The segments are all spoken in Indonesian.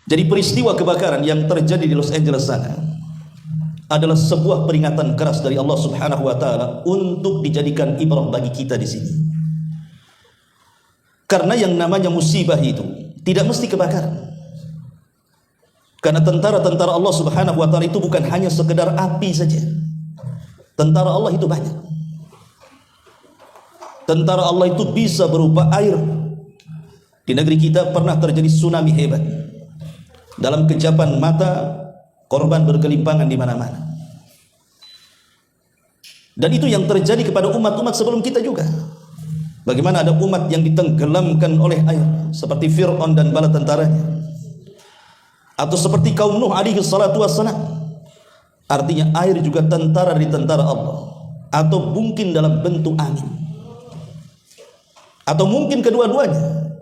Jadi peristiwa kebakaran yang terjadi di Los Angeles sana adalah sebuah peringatan keras dari Allah Subhanahu wa taala untuk dijadikan ibrah bagi kita di sini. Karena yang namanya musibah itu tidak mesti kebakaran. Karena tentara-tentara Allah Subhanahu wa taala itu bukan hanya sekedar api saja. Tentara Allah itu banyak. Tentara Allah itu bisa berupa air. Di negeri kita pernah terjadi tsunami hebat. Dalam kejapan mata, korban bergelimpangan di mana-mana. Dan itu yang terjadi kepada umat-umat sebelum kita juga. Bagaimana ada umat yang ditenggelamkan oleh air, seperti Fir'aun dan bala tentaranya. Atau seperti kaum Nuh alaihi salatu wassalam. Artinya air juga tentara di tentara Allah. Atau mungkin dalam bentuk angin. Atau mungkin kedua-duanya.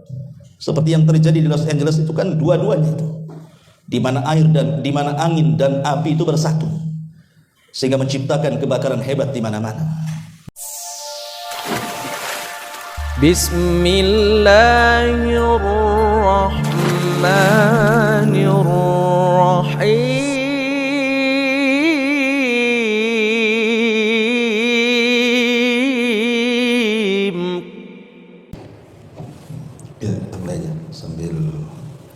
Seperti yang terjadi di Los Angeles itu kan dua-duanya itu. Di mana air dan di mana angin dan api itu bersatu sehingga menciptakan kebakaran hebat di mana-mana. Bismillahirrahmanirrahim. Ya, yang lainnya sambil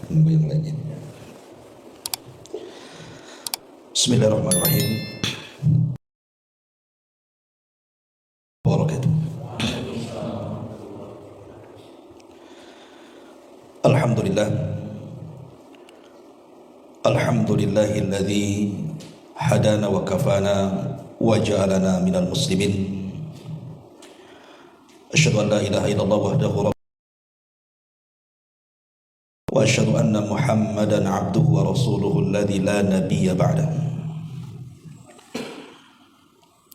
nunggu yang lainnya. Bismillahirrahmanirrahim. Wabarakatuh. Alhamdulillah. Alhamdulillahilladzi hadana wa kafana wa ja'alana minal muslimin. Asyhadu an la ilaha illallah wahdahu la wa asyhadu anna Muhammadan abduhu wa rasuluhu alladzi la nabiyya ba'dahu.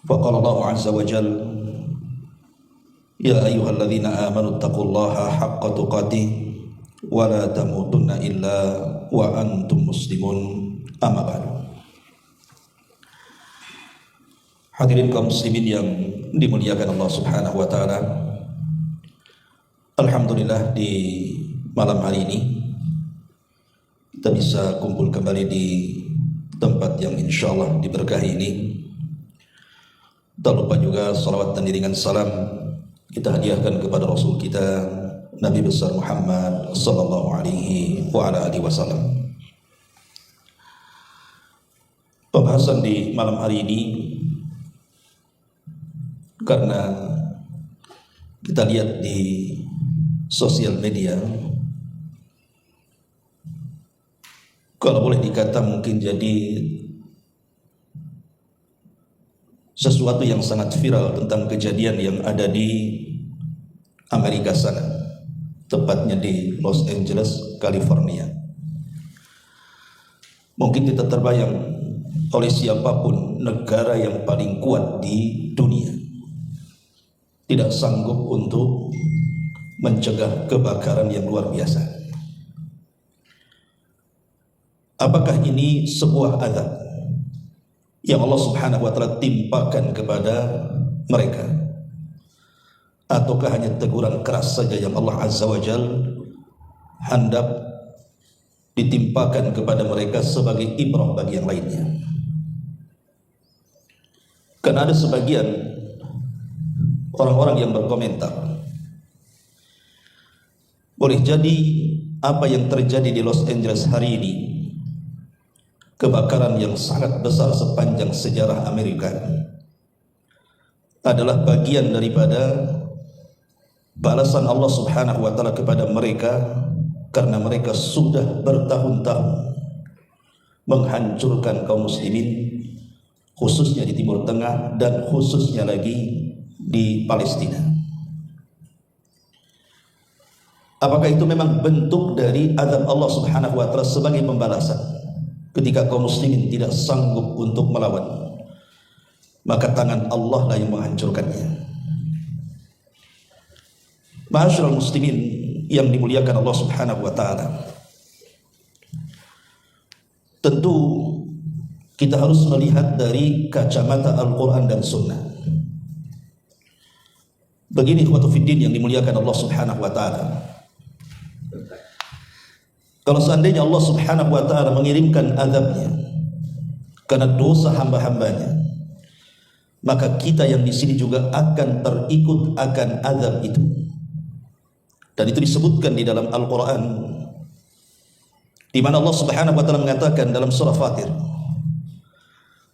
Faqala Allah azza wa jalla ya ayyuhalladzina amanu taqullaha haqqa tuqatih wa la tamutunna illa wa antum muslimun, amma ba'du. Hadirin kaum muslimin yang dimuliakan Allah Subhanahu wa taala. Alhamdulillah di malam hari ini kita bisa kumpul kembali di tempat yang insyaallah diberkahi ini. Tak lupa juga salawat dan iringan salam kita hadiahkan kepada Rasul kita Nabi besar Muhammad sallallahu alaihi wa ala alihi wasallam. Pembahasan di malam hari ini karena kita lihat di sosial media, kalau boleh dikata mungkin jadi sesuatu yang sangat viral tentang kejadian yang ada di Amerika sana, tepatnya di Los Angeles, California. Mungkin kita terbayang oleh siapapun negara yang paling kuat di dunia tidak sanggup untuk mencegah kebakaran yang luar biasa. Apakah ini sebuah azab yang Allah Subhanahu wa taala timpakan kepada mereka, ataukah hanya teguran keras saja yang Allah Azza wa Jalla hendak ditimpakan kepada mereka sebagai ibrah bagi yang lainnya? Karena ada sebagian orang-orang yang berkomentar, boleh jadi apa yang terjadi di Los Angeles hari ini, kebakaran yang sangat besar sepanjang sejarah Amerika, adalah bagian daripada balasan Allah Subhanahu wa taala kepada mereka karena mereka sudah bertahun-tahun menghancurkan kaum muslimin, khususnya di Timur Tengah dan khususnya lagi di Palestina. Apakah itu memang bentuk dari azab Allah Subhanahu wa taala sebagai pembalasan ketika kaum muslimin tidak sanggup untuk melawan, maka tangan Allah lah yang menghancurkannya? Ma'asyiral muslimin yang dimuliakan Allah Subhanahu wa taala, tentu kita harus melihat dari kacamata Al-Quran dan Sunnah. Begini ikhwatu fiddin yang dimuliakan Allah Subhanahu wa taala, Kalau seandainya Allah Subhanahu wa taala mengirimkan azabnya karena dosa hamba-hambanya, maka kita yang di sini juga akan terikut akan azab itu. Dan itu disebutkan di dalam Al-Qur'an, di mana Allah Subhanahu wa taala mengatakan dalam surah Fatir,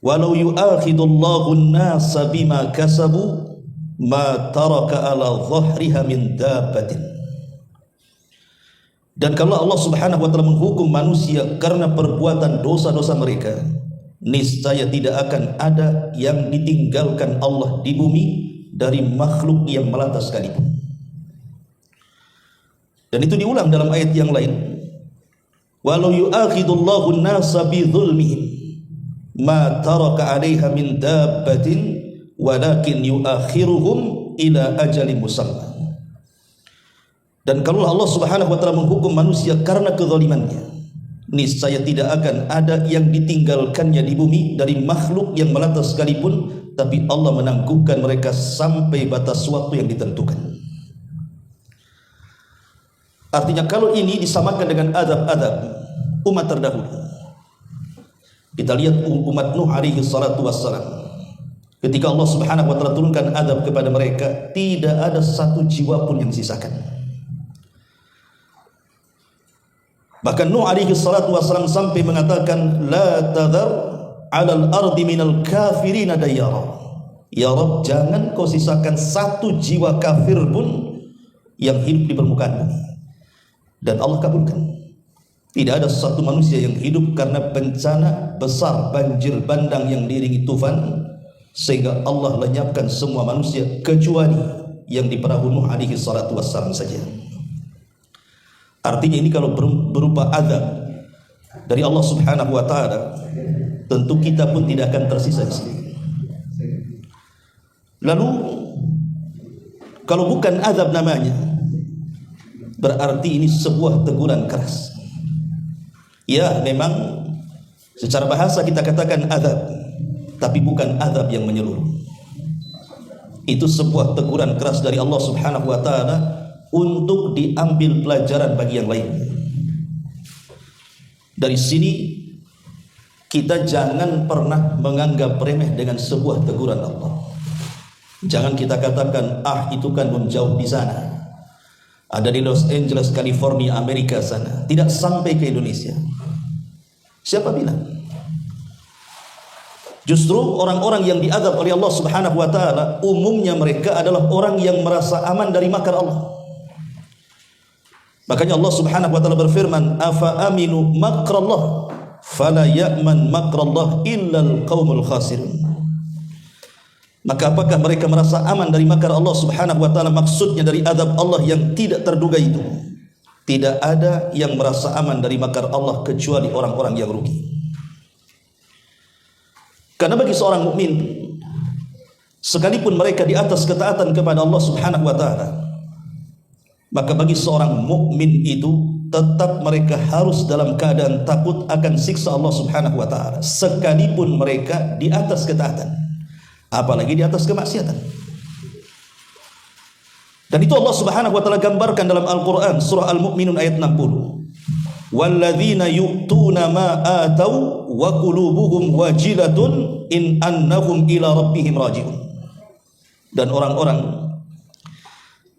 "Walau yu'akhidullahu an-nasa bima kasabu ma taraka ala dhahriha min dabbatin." Dan kalau Allah Subhanahu wa taala menghukum manusia karena perbuatan dosa-dosa mereka, niscaya tidak akan ada yang ditinggalkan Allah di bumi dari makhluk yang melata sekalipun. Dan itu diulang dalam ayat yang lain, walau yu'akhidullahu an-nasa bi dzulmihim ma taraka 'alaiha min dabbatin walakin yu'akhiruhum ila ajalin musamma. Dan kalau Allah Subhanahu wa taala menghukum manusia karena kezalimannya, niscaya tidak akan ada yang ditinggalkannya di bumi dari makhluk yang melata sekalipun, tapi Allah menangguhkan mereka sampai batas waktu yang ditentukan. Artinya kalau ini disamakan dengan adab-adab umat terdahulu, kita lihat umat Nuh alaihi salatu wassalam, ketika Allah Subhanahu wa taala turunkan adab kepada mereka, tidak ada satu jiwa pun yang sisakan. Bahkan Nuh alaihi salatu wassalam sampai mengatakan, la tadhar 'alal ardi minal kafirina dayyara. Ya Rabb, jangan kau sisakan satu jiwa kafir pun yang hidup di permukaan bumi. Dan Allah kabulkan. Tidak ada satu manusia yang hidup karena bencana besar, banjir bandang yang diiringi tufan, sehingga Allah lenyapkan semua manusia kecuali yang di perahu Nuh alaihi salatu wassalam saja. Artinya ini kalau berupa azab dari Allah Subhanahu wa taala, tentu kita pun tidak akan tersisa di sini. Lalu kalau bukan azab namanya, berarti ini sebuah teguran keras. Ya, memang secara bahasa kita katakan azab, tapi bukan azab yang menyeluruh. Itu sebuah teguran keras dari Allah Subhanahu wa taala untuk diambil pelajaran bagi yang lain. Dari sini kita jangan pernah menganggap remeh dengan sebuah teguran Allah. Jangan kita katakan, ah itu kan menjauh di sana, ada di Los Angeles, California, Amerika sana, tidak sampai ke Indonesia. Siapa bilang? Justru orang-orang yang diazab oleh Allah Subhanahu wa taala, umumnya mereka adalah orang yang merasa aman dari makar Allah. Makanya Allah Subhanahu wa taala berfirman, afa aminu makrallah fala ya'man makrallah illa alqaumul khasirun. Maka apakah mereka merasa aman dari makar Allah Subhanahu wa taala? Maksudnya dari azab Allah yang tidak terduga itu, tidak ada yang merasa aman dari makar Allah kecuali orang-orang yang rugi. Karena bagi seorang mukmin, sekalipun mereka di atas ketaatan kepada Allah Subhanahu wa taala, maka bagi seorang mukmin itu tetap mereka harus dalam keadaan takut akan siksa Allah Subhanahu wa taala, sekalipun mereka di atas ketaatan, apalagi di atas kemaksiatan. Dan itu Allah Subhanahu wa taala gambarkan dalam Al-Qur'an surah Al-Mu'minun ayat 60. Walladzina yu'tuna ma atau wa qulubuhum wajilatun in annahum ila rabbihim raji'un. Dan orang-orang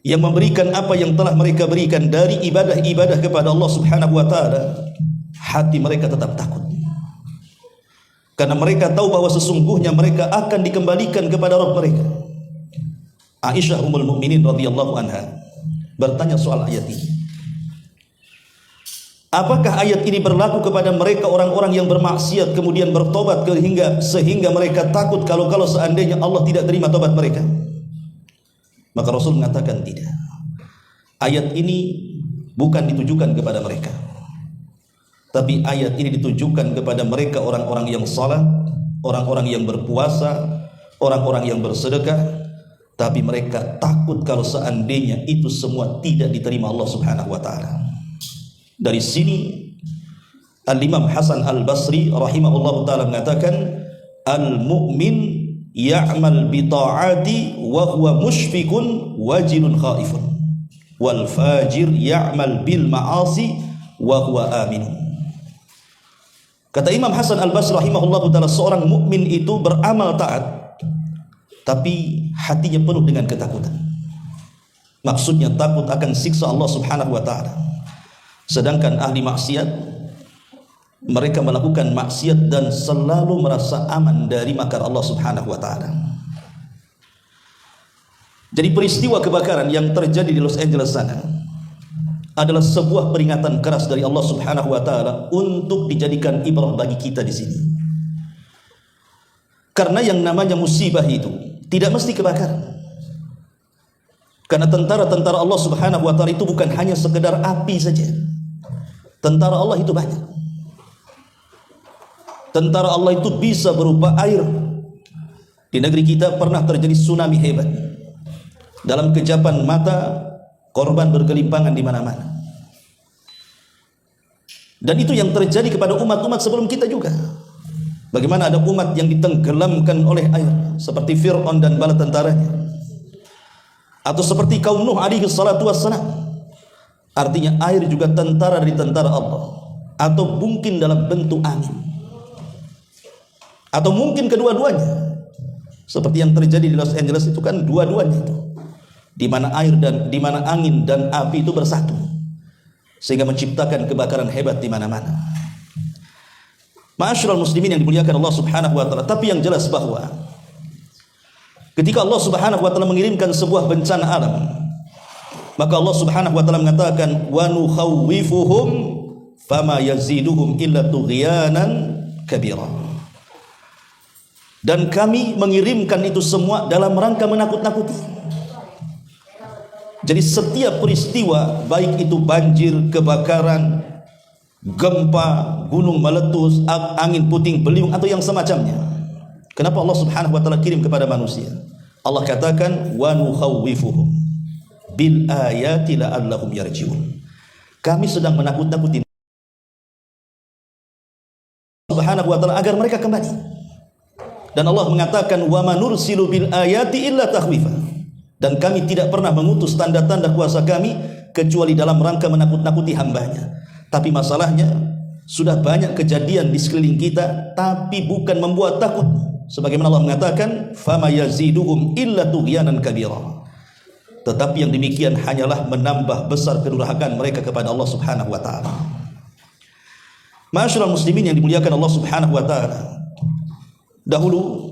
yang memberikan apa yang telah mereka berikan dari ibadah-ibadah kepada Allah Subhanahu wa taala, hati mereka tetap takut. Karena mereka tahu bahwa sesungguhnya mereka akan dikembalikan kepada Rabb mereka. Aisyah Ummul Mukminin radhiyallahu anha bertanya soal ayat ini. Apakah ayat ini berlaku kepada mereka orang-orang yang bermaksiat kemudian bertobat sehingga mereka takut kalau seandainya Allah tidak terima tobat mereka? Maka Rasul mengatakan tidak. Ayat ini bukan ditujukan kepada mereka, tapi ayat ini ditujukan kepada mereka orang-orang yang salat, orang-orang yang berpuasa, orang-orang yang bersedekah, tapi mereka takut kalau seandainya itu semua tidak diterima Allah Subhanahu wa taala. Dari sini Al-Imam Hasan Al-Basri rahimahullahu taala mengatakan, al-mu'min ya'mal bi ta'ati wa huwa mushfiqun wajilun khaifun, wal fajir ya'mal bil ma'asi wa huwa amin. Kata Imam Hasan Al-Basri rahimahullahu taala, seorang mukmin itu beramal taat tapi hatinya penuh dengan ketakutan. Maksudnya takut akan siksa Allah Subhanahu wa taala. Sedangkan ahli maksiat, mereka melakukan maksiat dan selalu merasa aman dari makar Allah Subhanahu wa taala. Jadi peristiwa kebakaran yang terjadi di Los Angeles sana adalah sebuah peringatan keras dari Allah Subhanahu wa taala untuk dijadikan ibrah bagi kita di sini. Karena yang namanya musibah itu tidak mesti kebakaran. Karena tentara-tentara Allah Subhanahu wa taala itu bukan hanya sekedar api saja. Tentara Allah itu banyak. Tentara Allah itu bisa berupa air. Di negeri kita pernah terjadi tsunami hebat. Dalam kejapan mata, korban bergelimpangan di mana-mana. Dan itu yang terjadi kepada umat-umat sebelum kita juga. Bagaimana ada umat yang ditenggelamkan oleh air, seperti Fir'aun dan bala tentaranya, atau seperti kaum Nuh alaihi salatu wassalam. Artinya air juga tentara dari tentara Allah, atau mungkin dalam bentuk angin, atau mungkin kedua-duanya. Seperti yang terjadi di Los Angeles itu kan dua-duanya itu, di mana air dan di mana angin dan api itu bersatu sehingga menciptakan kebakaran hebat di mana-mana. Ma'asyiral muslimin yang dimuliakan Allah Subhanahu wa taala, tapi yang jelas bahwa ketika Allah Subhanahu wa taala mengirimkan sebuah bencana alam, maka Allah Subhanahu wa taala mengatakan wa nukhawwifuhum fama yaziduhum illa tughyanan kabira. Dan kami mengirimkan itu semua dalam rangka menakut-nakuti. Jadi setiap peristiwa, baik itu banjir, kebakaran, gempa, gunung meletus, angin puting beliung atau yang semacamnya, kenapa Allah Subhanahu wa taala kirim kepada manusia? Allah katakan wa nukhawwifuhum bil ayati la'allahum yarji'un. Kami sedang menakut-nakuti Subhanahu wa taala agar mereka kembali. Dan Allah mengatakan wa manursilu bil ayati illa takhwifa. Dan kami tidak pernah mengutus tanda-tanda kuasa kami kecuali dalam rangka menakut-nakuti hambanya. Tapi masalahnya sudah banyak kejadian di sekeliling kita, tapi bukan membuat takut. Sebagaimana Allah mengatakan, "Fama yaziduhum illa tughyanan kabira." Tetapi yang demikian hanyalah menambah besar kedurhakaan mereka kepada Allah Subhanahu wa taala. Ma'asyiral muslimin yang dimuliakan Allah Subhanahu wa taala. Dahulu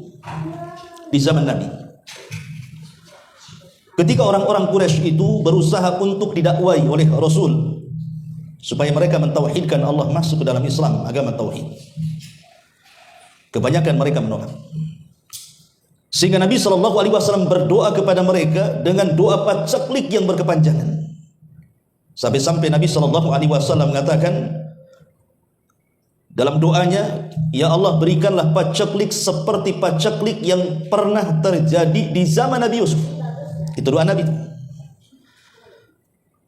di zaman Nabi, ketika orang-orang Quraisy itu berusaha untuk didakwai oleh Rasul supaya mereka mentauhidkan Allah, masuk ke dalam Islam, agama tauhid, kebanyakan mereka menolak. Sehingga Nabi SAW berdoa kepada mereka dengan doa paceklik yang berkepanjangan. Sampai-sampai Nabi SAW mengatakan dalam doanya, "Ya Allah, berikanlah paceklik seperti paceklik yang pernah terjadi di zaman Nabi Yusuf." Itu doa Nabi.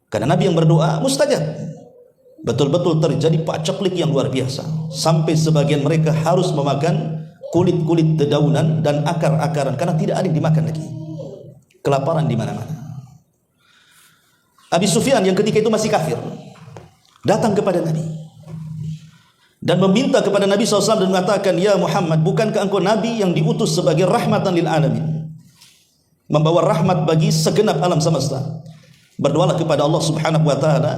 Karena Nabi yang berdoa mustajab. Betul-betul terjadi paceklik yang luar biasa, sampai sebagian mereka harus memakan kulit-kulit dedaunan dan akar-akaran karena tidak ada yang dimakan lagi. Kelaparan di mana-mana. Abi Sufyan yang ketika itu masih kafir datang kepada Nabi dan meminta kepada Nabi SAW dan mengatakan, "Ya Muhammad, bukankah engkau Nabi yang diutus sebagai rahmatan lil alamin, membawa rahmat bagi segenap alam semesta? Berdoalah kepada Allah Subhanahu wa taala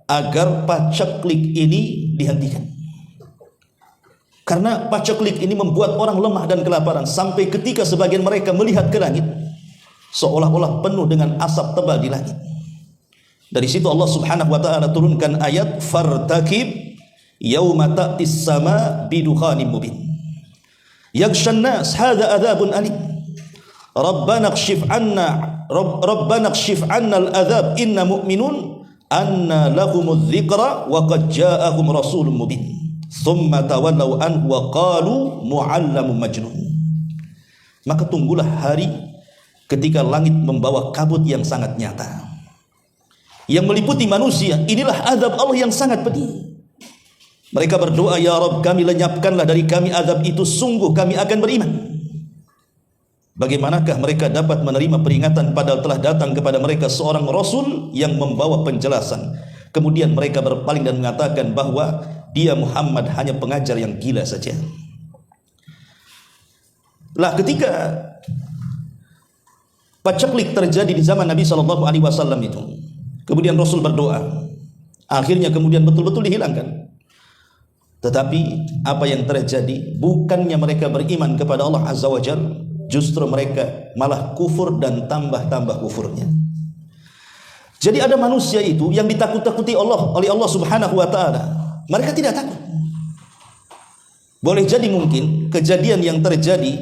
agar paceklik ini dihentikan." Karena paceklik ini membuat orang lemah dan kelaparan, sampai ketika sebagian mereka melihat ke langit seolah-olah penuh dengan asap tebal di langit. Dari situ Allah Subhanahu wa taala turunkan ayat fartakib yauma ta'tis sama bidukhanin mubin yaghshan nas hadza adzabun alim rabbana kshif anna al-adzab inna mu'minun anna lahumudz dzikra wa qad ja'ahum rasulun mubin thumma tawallaw anhu wa qalu mu'allamun majnun. Maka tunggulah hari ketika langit membawa kabut yang sangat nyata yang meliputi manusia. Inilah azab Allah yang sangat pedih. Mereka berdoa, "Ya Rabb, kami lenyapkanlah dari kami azab itu, sungguh kami akan beriman." Bagaimanakah mereka dapat menerima peringatan padahal telah datang kepada mereka seorang Rasul yang membawa penjelasan Kemudian mereka berpaling dan mengatakan bahwa dia Muhammad hanya pengajar yang gila saja. Lah ketika paceklik terjadi di zaman Nabi SAW itu, kemudian Rasul berdoa, akhirnya kemudian betul-betul dihilangkan. Tetapi apa yang terjadi, bukannya mereka beriman kepada Allah Azza wa Jalla, justru mereka malah kufur dan tambah-tambah kufurnya. Jadi ada manusia itu yang ditakut-takuti oleh Allah Subhanahu wa taala. Mereka tidak takut. Boleh jadi mungkin kejadian yang terjadi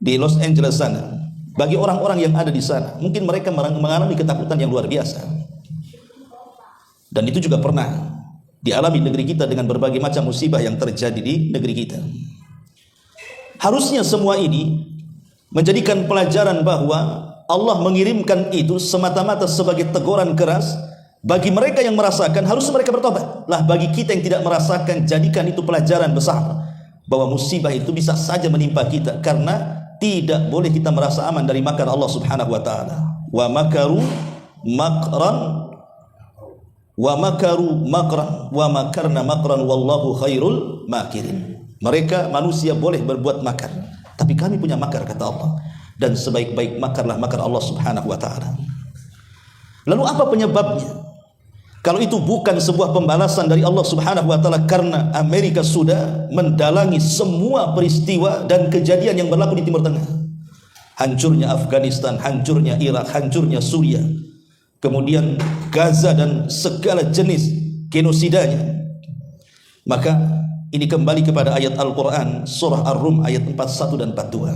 di Los Angeles sana, bagi orang-orang yang ada di sana, mungkin mereka mengalami ketakutan yang luar biasa. Dan itu juga pernah dialami negeri kita dengan berbagai macam musibah yang terjadi di negeri kita. Harusnya semua ini menjadikan pelajaran bahwa Allah mengirimkan itu semata-mata sebagai teguran keras bagi mereka yang merasakan, harus mereka bertobat. Lah bagi kita yang tidak merasakan, jadikan itu pelajaran besar bahwa musibah itu bisa saja menimpa kita, karena tidak boleh kita merasa aman dari makar Allah Subhanahu wa taala. Wa makaru makran wa makaru makran wa makarna makran wallahu khairul makirin. Mereka manusia boleh berbuat makar, tapi kami punya makar, kata Allah, dan sebaik-baik makarlah makar Allah Subhanahu wa taala. Lalu apa penyebabnya? Kalau itu bukan sebuah pembalasan dari Allah Subhanahu wa taala karena Amerika sudah mendalangi semua peristiwa dan kejadian yang berlaku di Timur Tengah. Hancurnya Afghanistan, hancurnya Irak, hancurnya Suriah, kemudian Gaza dan segala jenis genosidanya. Maka ini kembali kepada ayat Al-Quran surah Ar-Rum ayat 41 dan 42.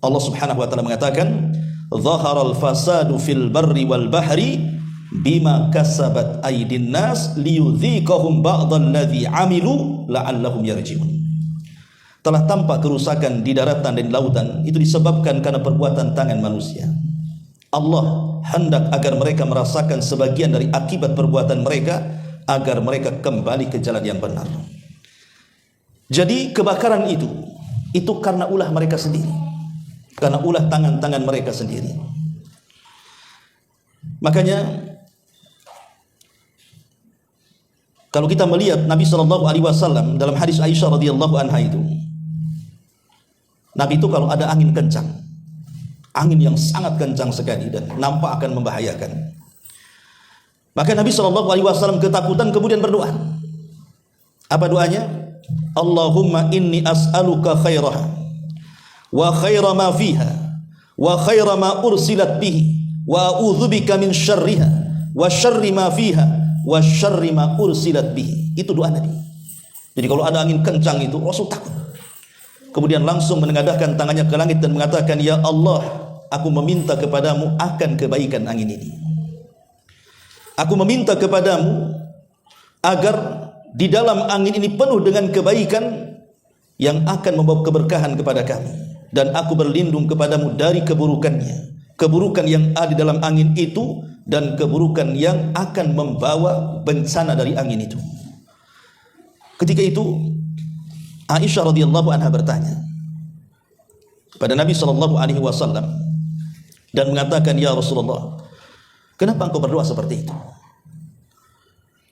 Allah Subhanahu wa taala mengatakan, "Dhaharal fasadu fil barri wal bahri bima kasabat aydin nas liyudhiqahum ba'dalladzi amilu la'allahum yarji'un." Telah tampak kerusakan di daratan dan di lautan, itu disebabkan karena perbuatan tangan manusia. Allah hendak agar mereka merasakan sebagian dari akibat perbuatan mereka, agar mereka kembali ke jalan yang benar. Jadi kebakaran itu karena ulah mereka sendiri, karena ulah tangan-tangan mereka sendiri. Makanya kalau kita melihat Nabi SAW dalam hadis Aisyah radhiyallahu anha itu, Nabi itu kalau ada angin kencang, angin yang sangat kencang sekali dan nampak akan membahayakan, maka Nabi SAW ketakutan kemudian berdoa. Apa doanya? Allahumma inni as'aluka khairaha wa khaira ma fiha wa khaira ma ursilat bihi wa a'udzubika min syarriha wa syarri ma fiha wa syarri ma ursilat bihi. Itu doa Nabi. Jadi kalau ada angin kencang itu Rasul takut. Kemudian langsung menengadahkan tangannya ke langit dan mengatakan, "Ya Allah, aku meminta kepadamu akan kebaikan angin ini. Aku meminta kepadamu agar di dalam angin ini penuh dengan kebaikan yang akan membawa keberkahan kepada kami, dan aku berlindung kepadamu dari keburukannya, keburukan yang ada di dalam angin itu dan keburukan yang akan membawa bencana dari angin itu." Ketika itu Aisyah radhiyallahu anha bertanya pada Nabi SAW dan mengatakan, "Ya Rasulullah, kenapa engkau berdoa seperti itu?"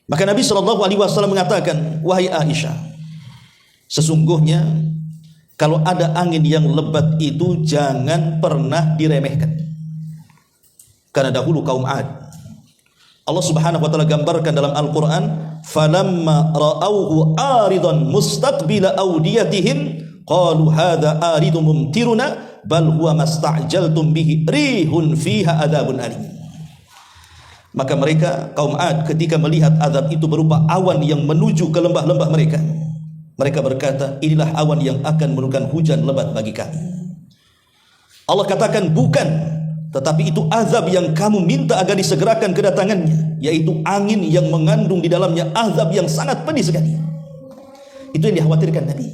Maka Nabi SAW mengatakan, "Wahai Aisyah, sesungguhnya kalau ada angin yang lebat itu jangan pernah diremehkan. Karena dahulu kaum Ad, Allah Subhanahu wa taala gambarkan dalam Al-Qur'an, falamma ra'awhu aridan mustaqbila awdiyatihim qalu hadza aridun mumtiruna bal huwa masta'jaltum bihi rihun fiha adzabun alim." Maka mereka kaum Ad ketika melihat azab itu berupa awan yang menuju ke lembah-lembah mereka, mereka berkata, "Inilah awan yang akan menurunkan hujan lebat bagi kami." Allah katakan, "Bukan, tetapi itu azab yang kamu minta agar disegerakan kedatangannya, yaitu angin yang mengandung di dalamnya azab yang sangat pedih sekali." Itu yang dikhawatirkan Nabi.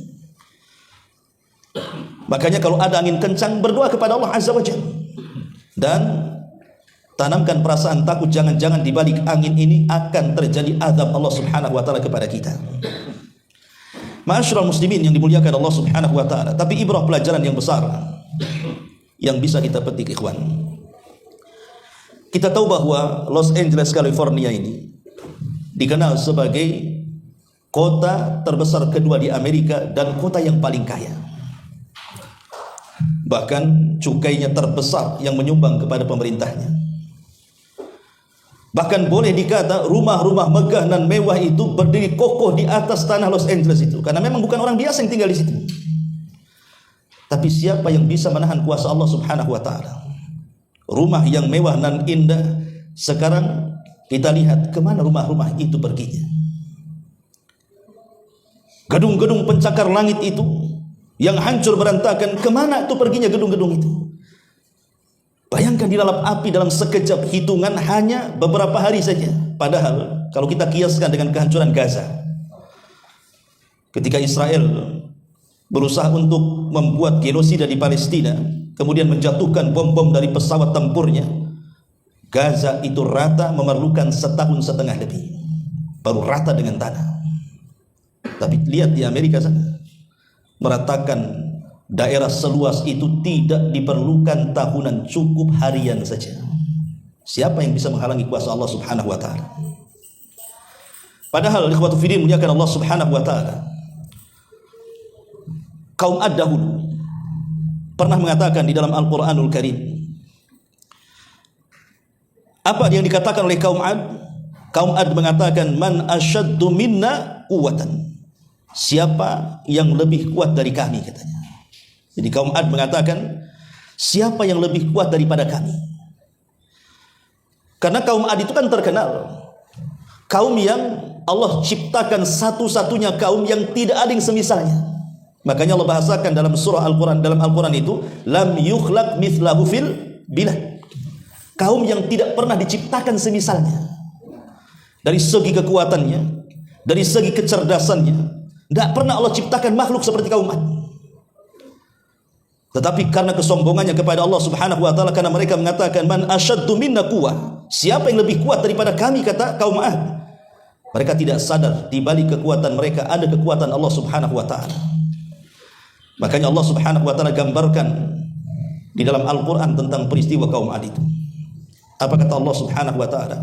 Makanya kalau ada angin kencang, berdoa kepada Allah Azza wa Jalla dan tanamkan perasaan takut, jangan-jangan di balik angin ini akan terjadi azab Allah Subhanahu wa taala kepada kita. Ma'asyiral muslimin yang dimuliakan Allah Subhanahu wa taala, tapi ibrah pelajaran yang besar yang bisa kita petik, ikhwan. Kita tahu bahwa Los Angeles, California ini dikenal sebagai kota terbesar kedua di Amerika dan kota yang paling kaya. Bahkan cukainya terbesar yang menyumbang kepada pemerintahnya. Bahkan boleh dikata rumah-rumah megah dan mewah itu berdiri kokoh di atas tanah Los Angeles itu, karena memang bukan orang biasa yang tinggal di situ. Tapi siapa yang bisa menahan kuasa Allah Subhanahu wa taala? Rumah yang mewah dan indah, sekarang kita lihat kemana rumah-rumah itu perginya. Gedung-gedung pencakar langit itu yang hancur berantakan, kemana itu perginya gedung-gedung itu? Bayangkan di dalam api dalam sekejap hitungan hanya beberapa hari saja. Padahal kalau kita kiaskan dengan kehancuran Gaza, ketika Israel berusaha untuk membuat genosida di Palestina, kemudian menjatuhkan bom-bom dari pesawat tempurnya, Gaza itu rata memerlukan 1,5 tahun lebih baru rata dengan tanah. Tapi lihat di Amerika sana, meratakan daerah seluas itu tidak diperlukan tahunan, cukup harian saja. Siapa yang bisa menghalangi kuasa Allah Subhanahu wa taala? Padahal ikhwatu fiddin muliakan Allah Subhanahu wa taala, kaum Ad dahulu pernah mengatakan di dalam Al-Qur'anul Karim, apa yang dikatakan oleh kaum Ad? Kaum Ad mengatakan, man asyaddu minna quwwatan. Siapa yang lebih kuat dari kami, katanya. Jadi kaum Ad mengatakan, siapa yang lebih kuat daripada kami? Karena kaum Ad itu kan terkenal kaum yang Allah ciptakan satu-satunya kaum yang tidak ada yang semisalnya. Makanya Allah bahasakan dalam surah Al-Quran, dalam Al-Quran itu, lam yukhlaq mithlahu fil bilad. Kaum yang tidak pernah diciptakan semisalnya. Dari segi kekuatannya, dari segi kecerdasannya, tidak pernah Allah ciptakan makhluk seperti kaum Ad. Tetapi karena kesombongannya kepada Allah Subhanahu wa taala, karena mereka mengatakan man asyaddu minna quwwah, siapa yang lebih kuat daripada kami, kata kaum Ad. Mereka tidak sadar di balik kekuatan mereka ada kekuatan Allah Subhanahu wa taala. Makanya Allah Subhanahu wa taala gambarkan di dalam Al-Qur'an tentang peristiwa kaum Ad itu. Apa kata Allah Subhanahu wa taala?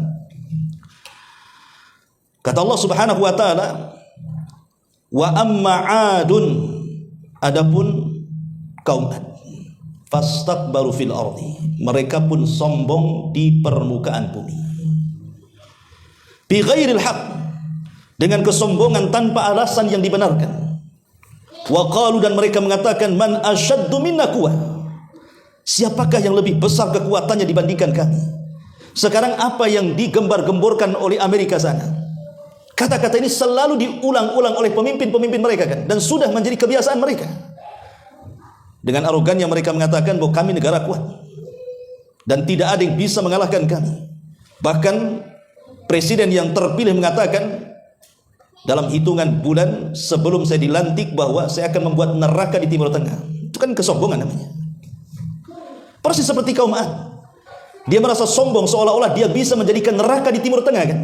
Kata Allah Subhanahu wa taala, wa amma 'adun, adapun kaum Ad, fastakbaru fil ardi, mereka pun sombong di permukaan bumi. Bi ghairil haq, dengan kesombongan tanpa alasan yang dibenarkan. Wa qalu, dan mereka mengatakan, man asyaddu minna quwwah, siapakah yang lebih besar kekuatannya dibandingkan kami? Sekarang apa yang digembar-gemborkan oleh Amerika sana, kata-kata ini selalu diulang-ulang oleh pemimpin-pemimpin mereka kan, dan sudah menjadi kebiasaan mereka. Dengan arogannya mereka mengatakan bahwa kami negara kuat dan tidak ada yang bisa mengalahkan kami. Bahkan presiden yang terpilih mengatakan dalam hitungan bulan sebelum saya dilantik bahwa saya akan membuat neraka di Timur Tengah. Itu kan kesombongan namanya. Persis seperti kaum Ad. Dia merasa sombong seolah-olah dia bisa menjadikan neraka di Timur Tengah kan.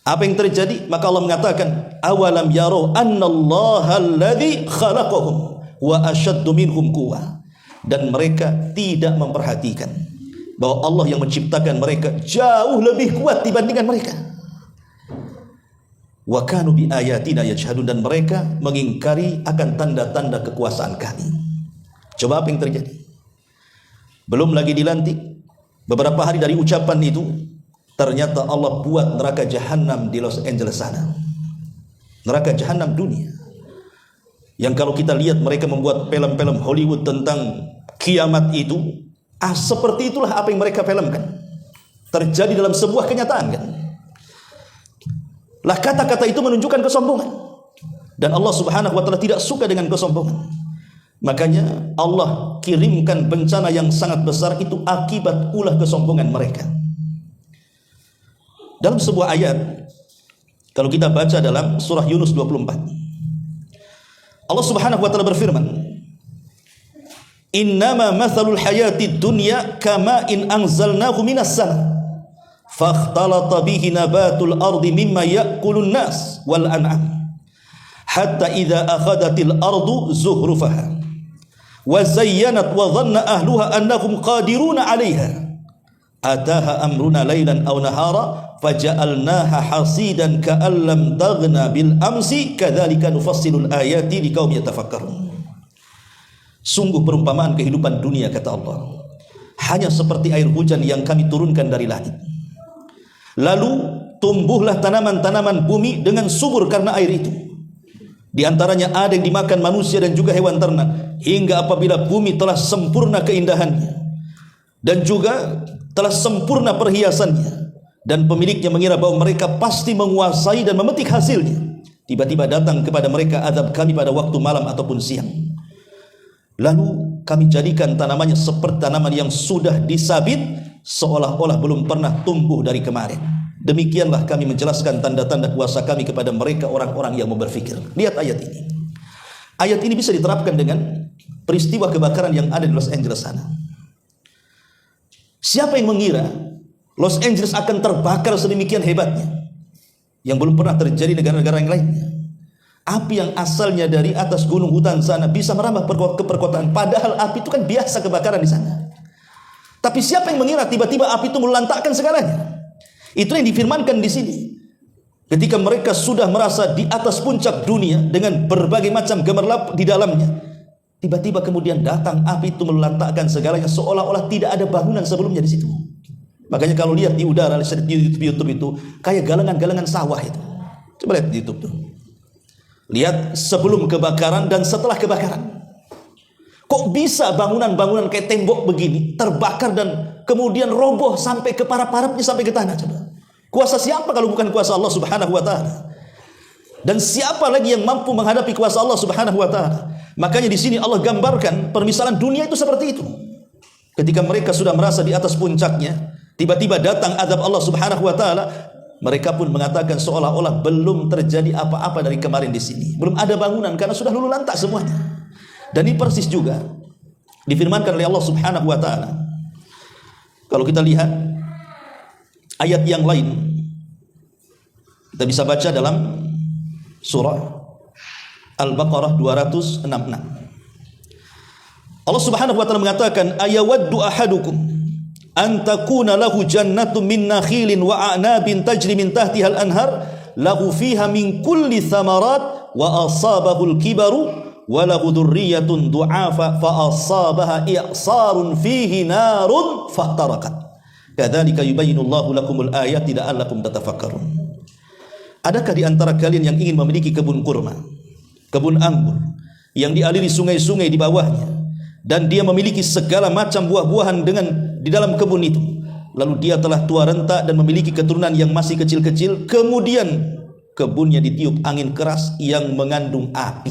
Apa yang terjadi? Maka Allah mengatakan, awalam yaro annallaha alladzi khalaqahum wa asyaddu minhum quwwah. Dan mereka tidak memperhatikan bahwa Allah yang menciptakan mereka jauh lebih kuat dibandingkan mereka. Wa kanu bi ayatina yajhadun, dan mereka mengingkari akan tanda-tanda kekuasaan kami. Coba apa yang terjadi? Belum lagi dilantik, beberapa hari dari ucapan itu, ternyata Allah buat neraka jahanam di Los Angeles sana. Neraka jahanam dunia. Yang kalau kita lihat mereka membuat film-film Hollywood tentang kiamat itu, seperti itulah apa yang mereka filmkan. Terjadi dalam sebuah kenyataan kan. Lah kata-kata itu menunjukkan kesombongan. Dan Allah Subhanahu wa taala tidak suka dengan kesombongan. Makanya Allah kirimkan bencana yang sangat besar itu akibat ulah kesombongan mereka. Dalam sebuah ayat, kalau kita baca dalam surah Yunus 24, Allah Subhanahu wa taala berfirman, innama mathalul hayatid dunya kama in anzalnahu minas sama fakhtalata bihi nabatul ardi mimma ya'kulun nas wal an'am hatta idza akhadatil ardu zuhrufaha wa zayyanat wa dhanna ahluha annahum qadiruna 'alayha ataha amruna lailan aw nahara faja'alnaha hasidan ka'an lam taghna bil amsi kadzalika nufassilul ayati liqaumin yatafakkarun. Sungguh perumpamaan kehidupan dunia, kata Allah, hanya seperti air hujan yang kami turunkan dari langit. Lalu tumbuhlah tanaman-tanaman bumi dengan subur karena air itu. Di antaranya ada yang dimakan manusia dan juga hewan ternak, hingga apabila bumi telah sempurna keindahannya dan juga telah sempurna perhiasannya, dan pemiliknya mengira bahwa mereka pasti menguasai dan memetik hasilnya, tiba-tiba datang kepada mereka azab kami pada waktu malam ataupun siang. Lalu kami jadikan tanamannya seperti tanaman yang sudah disabit, seolah-olah belum pernah tumbuh dari kemarin. Demikianlah kami menjelaskan tanda-tanda kuasa kami kepada mereka orang-orang yang mau berfikir. Lihat ayat ini. Ayat ini bisa diterapkan dengan peristiwa kebakaran yang ada di Los Angeles sana. Siapa yang mengira Los Angeles akan terbakar sedemikian hebatnya, yang belum pernah terjadi di negara-negara yang lainnya? Api yang asalnya dari atas gunung hutan sana bisa merambah ke perkotaan, padahal api itu kan biasa kebakaran di sana. Tapi siapa yang mengira tiba-tiba api itu melantakkan segalanya? Itu yang difirmankan di sini. Ketika mereka sudah merasa di atas puncak dunia dengan berbagai macam gemerlap di dalamnya, tiba-tiba kemudian datang api itu melantakkan segalanya, seolah-olah tidak ada bangunan sebelumnya di situ. Makanya kalau lihat di udara di YouTube itu kayak galangan-galangan sawah itu. Coba lihat di YouTube tuh. Lihat sebelum kebakaran dan setelah kebakaran. Kok bisa bangunan-bangunan kayak tembok begini terbakar dan kemudian roboh sampai ke parap-parapnya, sampai ke tanah? Coba. Kuasa siapa kalau bukan kuasa Allah Subhanahu wa taala? Dan siapa lagi yang mampu menghadapi kuasa Allah Subhanahu wa taala? Makanya di sini Allah gambarkan permisalan dunia itu seperti itu. Ketika mereka sudah merasa di atas puncaknya, tiba-tiba datang azab Allah Subhanahu wa taala, mereka pun mengatakan seolah-olah belum terjadi apa-apa dari kemarin di sini. Belum ada bangunan karena sudah luluh lantak semuanya. Dan ini persis juga difirmankan oleh Allah Subhanahu wa taala. Kalau kita lihat ayat yang lain, kita bisa baca dalam surah Al-Baqarah 266. Allah Subhanahu wa taala mengatakan, ayawaddu ahadukum an takuna lahu jannatun min nakhilin wa a'nabin tajri min tahtiha al-anhar lahu fiha min kulli thamarat wa asabahu al-kibaru wa lahu dhurriyyatun du'afa fa asabaha i'sarun fihi narun fahtarakat kadzalika yubayyinullahu lakumul ayati la'allakum tatafakkarun. Adakah di antara kalian yang ingin memiliki kebun kurma, kebun anggur yang dialiri sungai-sungai di bawahnya, dan dia memiliki segala macam buah-buahan di dalam kebun itu, lalu dia telah tua renta dan memiliki keturunan yang masih kecil-kecil, kemudian kebunnya ditiup angin keras yang mengandung api,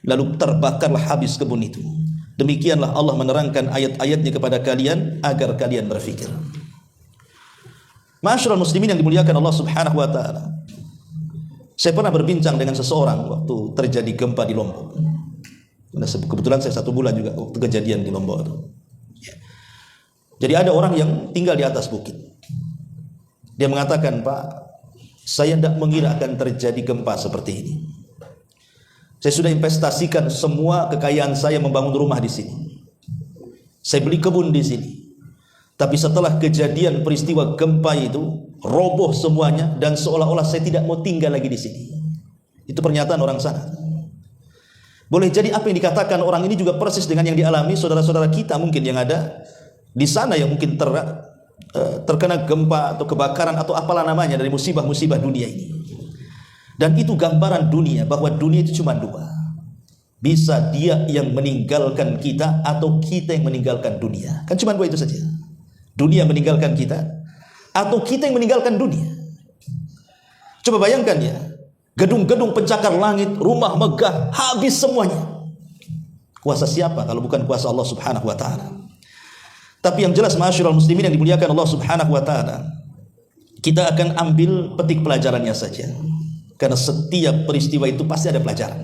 lalu terbakarlah habis kebun itu. Demikianlah Allah menerangkan ayat-ayatnya kepada kalian agar kalian berfikir. Ma'asyiral muslimin yang dimuliakan Allah Subhanahu wa taala, saya pernah berbincang dengan seseorang waktu terjadi gempa di Lombok. Kebetulan saya 1 bulan juga waktu kejadian di Lombok itu. Jadi ada orang yang tinggal di atas bukit. Dia mengatakan, Pak, saya tidak mengira akan terjadi gempa seperti ini. Saya sudah investasikan semua kekayaan saya membangun rumah di sini. Saya beli kebun di sini. Tapi setelah kejadian peristiwa gempa itu, roboh semuanya dan seolah-olah saya tidak mau tinggal lagi di sini. Itu pernyataan orang sana. Boleh jadi apa yang dikatakan orang ini juga persis dengan yang dialami saudara-saudara kita mungkin yang ada di sana, yang mungkin terkena gempa atau kebakaran atau apalah namanya dari musibah-musibah dunia ini. Dan itu gambaran dunia, bahwa dunia itu cuma 2. Bisa dia yang meninggalkan kita atau kita yang meninggalkan dunia. Kan cuma 2 itu saja. Dunia meninggalkan kita atau kita yang meninggalkan dunia. Coba bayangkan ya, gedung-gedung pencakar langit, rumah megah, habis semuanya. Kuasa siapa kalau bukan kuasa Allah Subhanahu wa taala? Tapi yang jelas ma'asyiral muslimin yang dimuliakan Allah Subhanahu wa taala, kita akan ambil petik pelajarannya saja. Karena setiap peristiwa itu pasti ada pelajaran.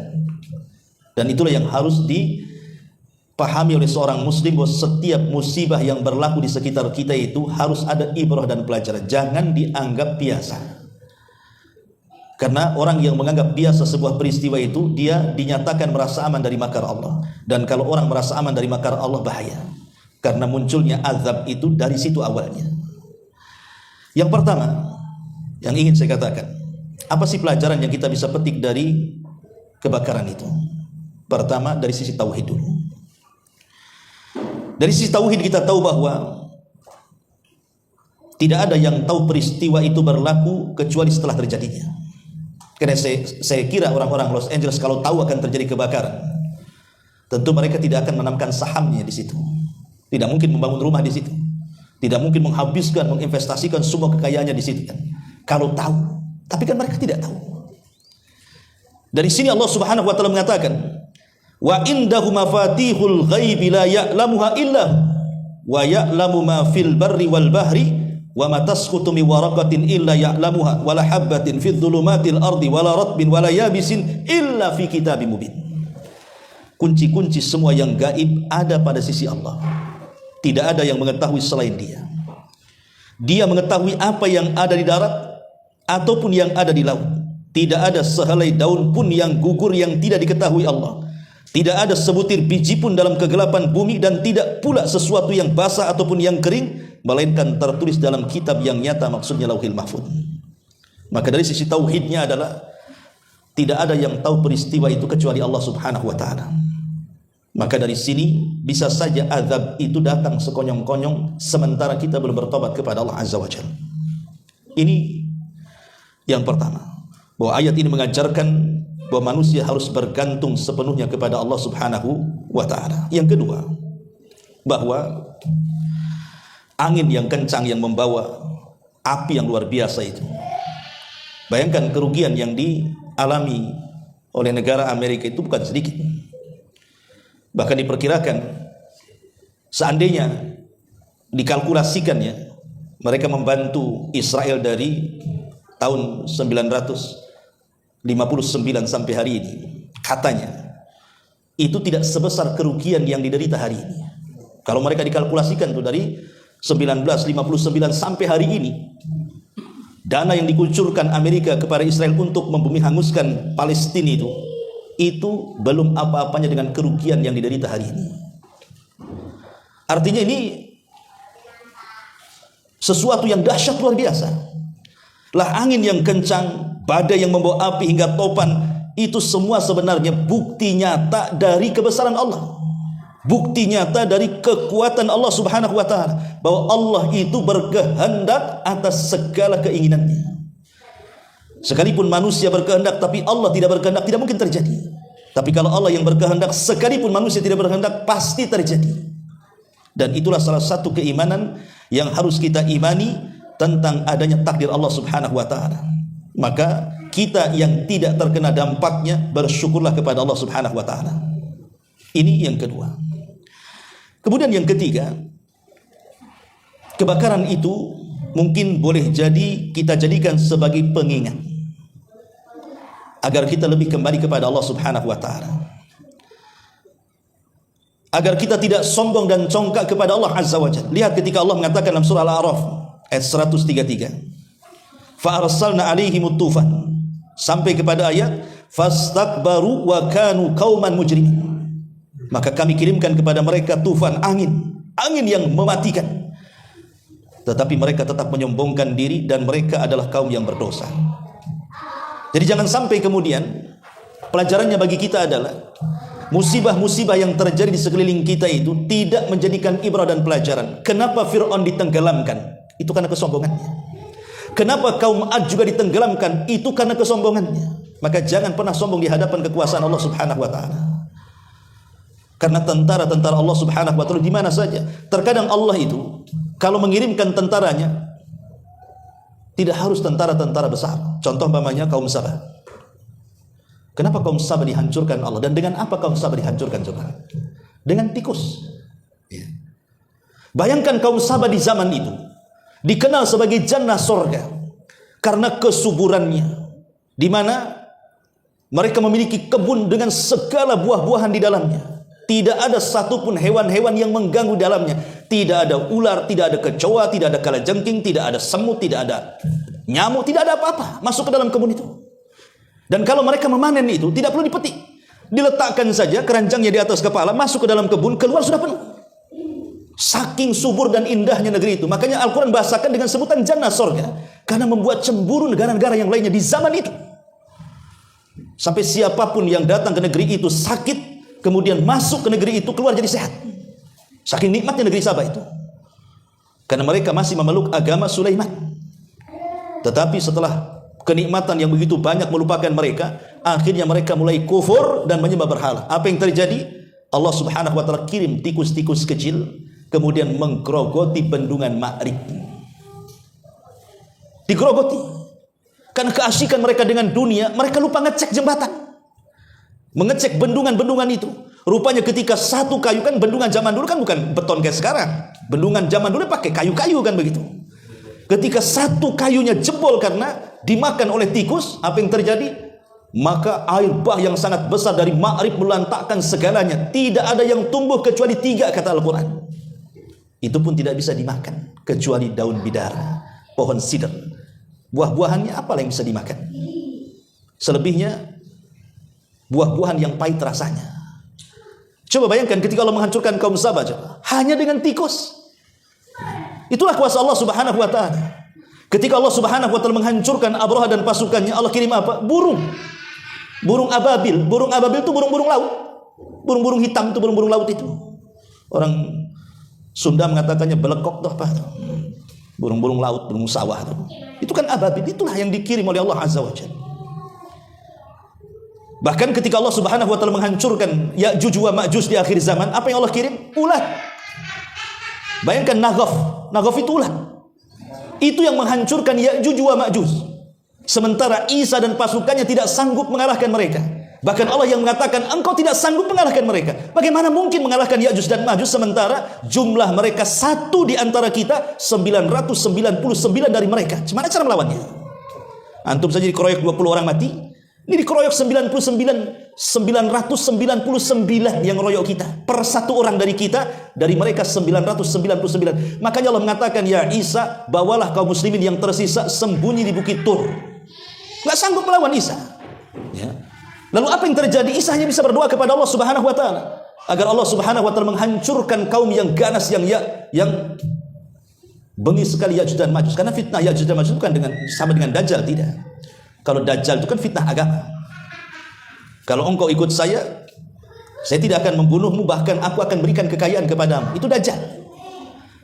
Dan itulah yang harus dipahami oleh seorang muslim, bahwa setiap musibah yang berlaku di sekitar kita itu harus ada ibrah dan pelajaran. Jangan dianggap biasa. Karena orang yang menganggap biasa sebuah peristiwa itu, dia dinyatakan merasa aman dari makar Allah. Dan kalau orang merasa aman dari makar Allah, bahaya. karena munculnya azab itu dari situ awalnya. Yang pertama yang ingin saya katakan, apa sih pelajaran yang kita bisa petik dari kebakaran itu? Pertama, dari sisi tauhid dulu. Dari sisi tauhid kita tahu bahwa tidak ada yang tahu peristiwa itu berlaku kecuali setelah terjadinya. Karena saya kira orang-orang Los Angeles kalau tahu akan terjadi kebakaran, tentu mereka tidak akan menanamkan sahamnya di situ. Tidak mungkin membangun rumah di situ. Tidak mungkin menghabiskan, menginvestasikan semua kekayaannya di situ kan. Kalau tahu, tapi kan mereka tidak tahu. Dari sini Allah Subhanahu wa taala mengatakan, wa indahu mafatihul ghaibi la ya'lamuha illa wa ya'lamu ma fil barri wal bahri wa ma tasqutu min waraqatin illa ya'lamuha wa la habatin fid dhulumatil ardi wa la ratbin wa la yabisin illa fi kitabim mubin. Kunci-kunci semua yang gaib ada pada sisi Allah. Tidak ada yang mengetahui selain Dia. Dia mengetahui apa yang ada di darat ataupun yang ada di laut. Tidak ada sehelai daun pun yang gugur yang tidak diketahui Allah. Tidak ada sebutir biji pun dalam kegelapan bumi, dan tidak pula sesuatu yang basah ataupun yang kering, melainkan tertulis dalam kitab yang nyata, maksudnya Lauhil Mahfuz. Maka dari sisi tauhidnya adalah tidak ada yang tahu peristiwa itu kecuali Allah Subhanahu wa taala. Maka dari sini bisa saja azab itu datang sekonyong-konyong sementara kita belum bertobat kepada Allah Azza wa Jalla. Ini yang pertama, bahwa ayat ini mengajarkan bahwa manusia harus bergantung sepenuhnya kepada Allah Subhanahu wa taala. Yang kedua, bahwa angin yang kencang yang membawa api yang luar biasa itu. Bayangkan kerugian yang dialami oleh negara Amerika itu bukan sedikit. Bahkan diperkirakan seandainya dikalkulasikannya mereka membantu Israel dari tahun 959 sampai hari ini, katanya itu tidak sebesar kerugian yang diderita hari ini. Kalau mereka dikalkulasikan tuh dari 1959 sampai hari ini, dana yang dikucurkan Amerika kepada Israel untuk membumi hanguskan Palestina itu belum apa-apanya dengan kerugian yang diderita hari ini. Artinya ini sesuatu yang dahsyat luar biasa. Lah angin yang kencang, badai yang membawa api hingga topan, itu semua sebenarnya bukti nyata dari kebesaran Allah. Bukti nyata dari kekuatan Allah Subhanahu wa taala, bahwa Allah itu berkehendak atas segala keinginannya. Sekalipun manusia berkehendak tapi Allah tidak berkehendak, tidak mungkin terjadi. Tapi kalau Allah yang berkehendak, sekalipun manusia tidak berkehendak, pasti terjadi. Dan itulah salah satu keimanan yang harus kita imani tentang adanya takdir Allah Subhanahu wa taala. Maka kita yang tidak terkena dampaknya, bersyukurlah kepada Allah Subhanahu wa taala. Ini yang kedua. Kemudian yang ketiga, kebakaran itu mungkin boleh jadi kita jadikan sebagai pengingat agar kita lebih kembali kepada Allah Subhanahu wa taala. Agar kita tidak sombong dan congkak kepada Allah Azza wa Jalla. Lihat ketika Allah mengatakan dalam surah Al-A'raf ayat 133. Fa arsalna 'alaihimut tufan, sampai kepada ayat fastakbaru wa kanu qauman mujrimin. Maka kami kirimkan kepada mereka tufan, angin yang mematikan. Tetapi mereka tetap menyombongkan diri dan mereka adalah kaum yang berdosa. Jadi jangan sampai kemudian pelajarannya bagi kita adalah musibah-musibah yang terjadi di sekeliling kita itu tidak menjadikan ibrah dan pelajaran. Kenapa Fir'aun ditenggelamkan? Itu karena kesombongannya. Kenapa kaum Ad juga ditenggelamkan? Itu karena kesombongannya. Maka jangan pernah sombong di hadapan kekuasaan Allah Subhanahu wa taala. Karena tentara-tentara Allah Subhanahu wa taala di mana saja. Terkadang Allah itu kalau mengirimkan tentaranya tidak harus tentara-tentara besar. Contoh umpamanya kaum Sabah. Kenapa kaum Sabah dihancurkan Allah? Dan dengan apa kaum Sabah dihancurkan coba? Dengan tikus. Bayangkan kaum Sabah di zaman itu dikenal sebagai jannah sorga karena kesuburannya, di mana mereka memiliki kebun dengan segala buah-buahan di dalamnya. Tidak ada satupun hewan-hewan yang mengganggu dalamnya. Tidak ada ular, tidak ada kecoa, tidak ada kalajengking, tidak ada semut, tidak ada nyamuk, tidak ada apa-apa masuk ke dalam kebun itu. Dan kalau mereka memanen itu tidak perlu dipetik, diletakkan saja keranjangnya di atas kepala, masuk ke dalam kebun, keluar sudah penuh. Saking subur dan indahnya negeri itu. Makanya Al-Quran bahasakan dengan sebutan jannah, surga. Karena membuat cemburu negara-negara yang lainnya di zaman itu. Sampai siapapun yang datang ke negeri itu sakit, kemudian masuk ke negeri itu, keluar jadi sehat. Saking nikmatnya negeri Sabah itu. Karena mereka masih memeluk agama Sulaiman. Tetapi setelah kenikmatan yang begitu banyak melupakan mereka, akhirnya mereka mulai kufur dan menyembah berhala. Apa yang terjadi? Allah subhanahu wa ta'ala kirim tikus-tikus kecil, kemudian menggerogoti bendungan Ma'rib. Digerogoti. Karena keasikan mereka dengan dunia, mereka lupa ngecek jembatan, mengecek bendungan-bendungan itu. Rupanya ketika satu kayu, kan bendungan zaman dulu kan bukan beton kayak sekarang. Bendungan zaman dulu pakai kayu-kayu kan begitu. Ketika satu kayunya jebol karena dimakan oleh tikus, apa yang terjadi? Maka air bah yang sangat besar dari Ma'rib melantakkan segalanya. Tidak ada yang tumbuh kecuali 3, kata Al-Quran. Itu pun tidak bisa dimakan kecuali daun bidara, pohon sidr. Buah-buahannya apalah yang bisa dimakan? Selebihnya buah-buahan yang pahit rasanya. Coba bayangkan ketika Allah menghancurkan kaum Sabah, hanya dengan tikus. Itulah kuasa Allah subhanahu wa ta'ala. Ketika Allah subhanahu wa ta'ala menghancurkan Abraha dan pasukannya, Allah kirim apa? Burung. Burung ababil. Burung ababil itu burung-burung laut. Burung-burung hitam itu burung-burung laut itu. Orang Sunda mengatakannya belekok tuh apa? Burung-burung laut, burung sawah tuh. Itu kan ababil. Itulah yang dikirim oleh Allah azza wa jalla. Bahkan ketika Allah subhanahu wa ta'ala menghancurkan Ya'juj wa Ma'juj di akhir zaman, apa yang Allah kirim? Ulat. Bayangkan Naghaf. Naghaf itu ulat. Itu yang menghancurkan Ya'juj wa Ma'juj. Sementara Isa dan pasukannya tidak sanggup mengalahkan mereka. Bahkan Allah yang mengatakan, engkau tidak sanggup mengalahkan mereka. Bagaimana mungkin mengalahkan Ya'juj dan Ma'juj sementara jumlah mereka 1 di antara kita, 999 dari mereka. Gimana cara melawannya? Antum saja dikeroyok 20 orang mati. Ini dikeroyok 999 yang royok kita. Per 1 orang dari kita, dari mereka 999. Makanya Allah mengatakan, ya Isa, bawalah kaum muslimin yang tersisa sembunyi di bukit Tur. Nggak sanggup melawan Isa. Ya. Lalu apa yang terjadi? Isa hanya bisa berdoa kepada Allah subhanahu wa ta'ala agar Allah subhanahu wa ta'ala menghancurkan kaum yang ganas, yang bengis sekali Ya'juj dan Ma'juj. Karena fitnah Ya'juj dan Ma'juj bukan sama dengan Dajjal, tidak. Kalau Dajjal itu kan fitnah agama. Kalau engkau ikut saya tidak akan membunuhmu, bahkan aku akan berikan kekayaan kepadamu. Itu Dajjal.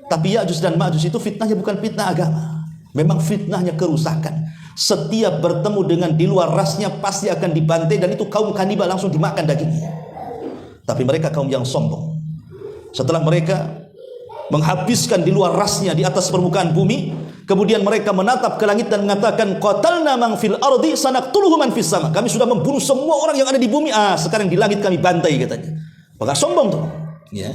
Tapi Ya'juj dan Ma'juj itu fitnahnya bukan fitnah agama. Memang fitnahnya kerusakan. Setiap bertemu dengan di luar rasnya pasti akan dibantai, dan itu kaum kanibal, langsung dimakan dagingnya. Tapi mereka kaum yang sombong. Setelah mereka menghabiskan di luar rasnya di atas permukaan bumi, kemudian mereka menatap ke langit dan mengatakan, qatalna man fil ardi sanaqtuluhu man fis sama. Kami sudah membunuh semua orang yang ada di bumi, sekarang di langit kami bantai, katanya. Maka sombong tuh, ya.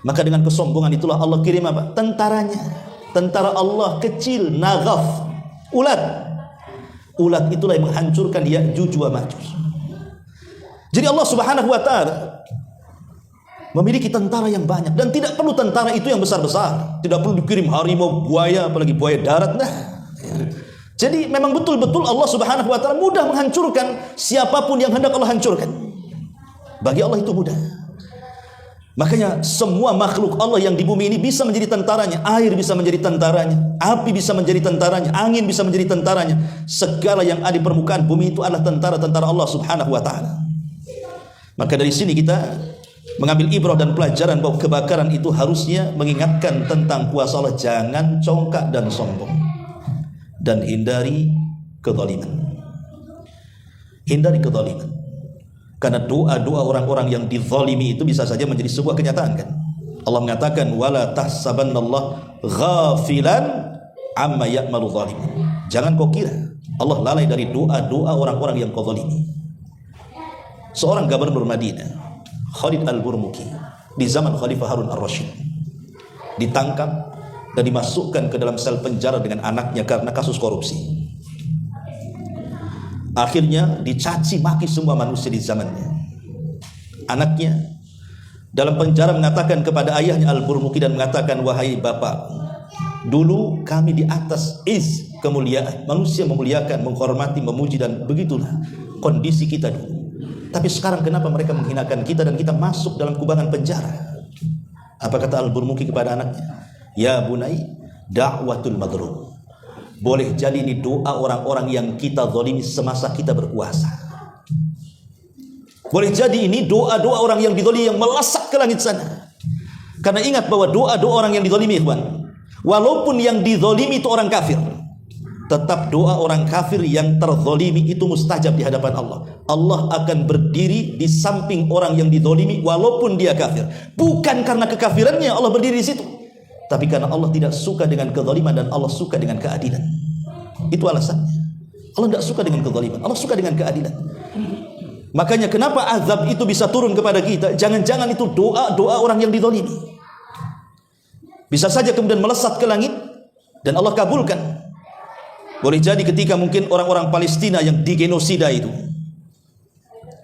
Maka dengan kesombongan itulah Allah kirim apa? Tentaranya. Tentara Allah kecil, Naghaf, ulat. Ulat itulah yang menghancurkan Ya'juj wa Ma'juj. Jadi Allah subhanahu wa ta'ala memiliki tentara yang banyak, dan tidak perlu tentara itu yang besar-besar. Tidak perlu dikirim harimau, buaya, apalagi buaya darat. Jadi memang betul-betul Allah subhanahu wa ta'ala mudah menghancurkan siapapun yang hendak Allah hancurkan. Bagi Allah itu mudah. Makanya semua makhluk Allah yang di bumi ini bisa menjadi tentaranya. Air bisa menjadi tentaranya, api bisa menjadi tentaranya, angin bisa menjadi tentaranya. Segala yang ada di permukaan bumi itu adalah tentara-tentara Allah subhanahu wa ta'ala. Maka dari sini kita mengambil ibrah dan pelajaran bahwa kebakaran itu harusnya mengingatkan tentang kuasa Allah. Jangan congkak dan sombong, dan hindari kezaliman. Hindari kezaliman. Karena doa-doa orang-orang yang dizalimi itu bisa saja menjadi sebuah kenyataan, kan? Allah mengatakan, wala tahsabannallaha ghafilan amma ya'malu zalimun. Jangan kau kira Allah lalai dari doa-doa orang-orang yang kau zalimi. Seorang gubernur Madinah, Khalid al-Burmuki, di zaman Khalifah Harun ar-Rasyid, ditangkap dan dimasukkan ke dalam sel penjara dengan anaknya karena kasus korupsi. Akhirnya dicaci maki semua manusia di zamannya. Anaknya dalam penjara mengatakan kepada ayahnya Al-Burmuki dan mengatakan, wahai bapak, dulu kami di atas kemuliaan, manusia memuliakan, menghormati, memuji, dan begitulah kondisi kita dulu. Tapi sekarang kenapa mereka menghinakan kita dan kita masuk dalam kubangan penjara? Apa kata Al-Burmuki kepada anaknya? Ya bunai, da'watul madlum. Boleh jadi ini doa orang-orang yang kita zalimi semasa kita berkuasa. Boleh jadi ini doa-doa orang yang dizalimi yang melesat ke langit sana. Karena ingat bahwa doa-doa orang yang dizalimi, ikhwan, walaupun yang dizalimi itu orang kafir, tetap doa orang kafir yang terzalimi itu mustajab di hadapan Allah. Allah akan berdiri di samping orang yang dizalimi walaupun dia kafir. Bukan karena kekafirannya Allah berdiri di situ, tapi karena Allah tidak suka dengan kezaliman dan Allah suka dengan keadilan. Itu alasannya. Allah tidak suka dengan kezaliman, Allah suka dengan keadilan. Makanya kenapa azab itu bisa turun kepada kita? Jangan-jangan itu doa-doa orang yang dizalimi. Bisa saja kemudian melesat ke langit dan Allah kabulkan. Boleh jadi ketika mungkin orang-orang Palestina yang digenosida itu,